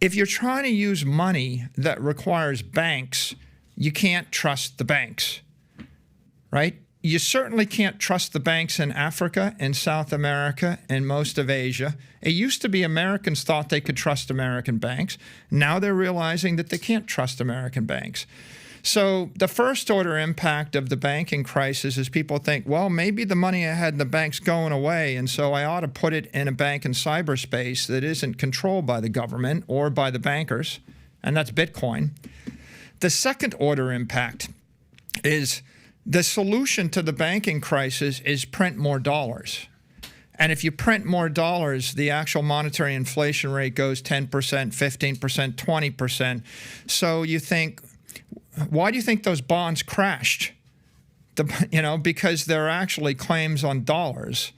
if you're trying to use money that requires banks, you can't trust the banks, right? You certainly can't trust the banks in Africa, in South America, and most of Asia. It used to be Americans thought they could trust American banks. Now they're realizing that they can't trust American banks. So the first order impact of the banking crisis is people think, well, maybe the money I had in the bank's going away, and so I ought to put it in a bank in cyberspace that isn't controlled by the government or by the bankers, and that's Bitcoin. The second order impact is the solution to the banking crisis is print more dollars. And if you print more dollars, the actual monetary inflation rate goes 10%, 15%, 20%. So you think, why do you think those bonds crashed? Because they're actually claims on dollars.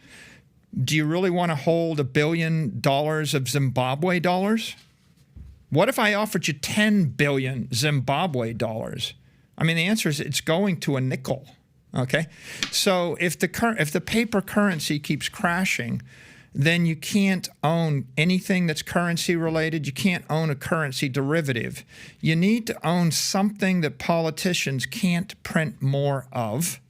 Do you really want to hold $1 billion of Zimbabwe dollars? What if I offered you 10 billion Zimbabwe dollars? I mean, the answer is it's going to a nickel, okay? So if the paper currency keeps crashing, then you can't own anything that's currency related. You can't own a currency derivative. You need to own something that politicians can't print more of.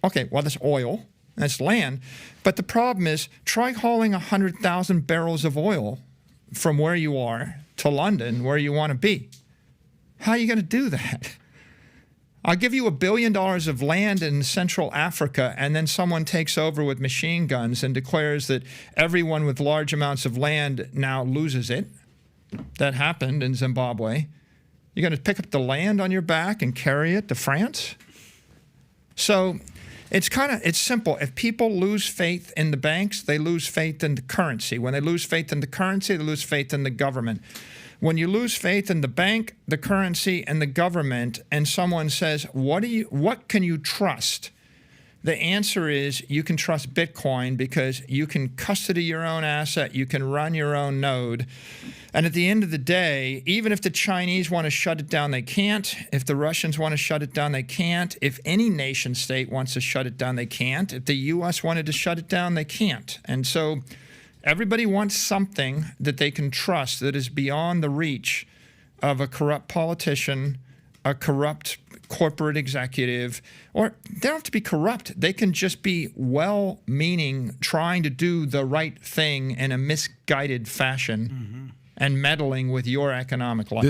Okay, well, that's oil, that's land. But the problem is, try hauling 100,000 barrels of oil from where you are to London, where you want to be. How are you going to do that? I'll give you $1 billion of land in Central Africa, and then someone takes over with machine guns and declares that everyone with large amounts of land now loses it. That happened in Zimbabwe. You're going to pick up the land on your back and carry it to France? So it's simple. If people lose faith in the banks, they lose faith in the currency. When they lose faith in the currency, they lose faith in the government. When you lose faith in the bank, the currency, and the government, and someone says, what can you trust? The answer is you can trust Bitcoin because you can custody your own asset, you can run your own node. And at the end of the day, even if the Chinese want to shut it down, they can't. If the Russians want to shut it down, they can't. If any nation state wants to shut it down, they can't. If the US wanted to shut it down, they can't. And so everybody wants something that they can trust that is beyond the reach of a corrupt politician, a corrupt corporate executive, or they don't have to be corrupt. They can just be well-meaning, trying to do the right thing in a misguided fashion and meddling with your economic life.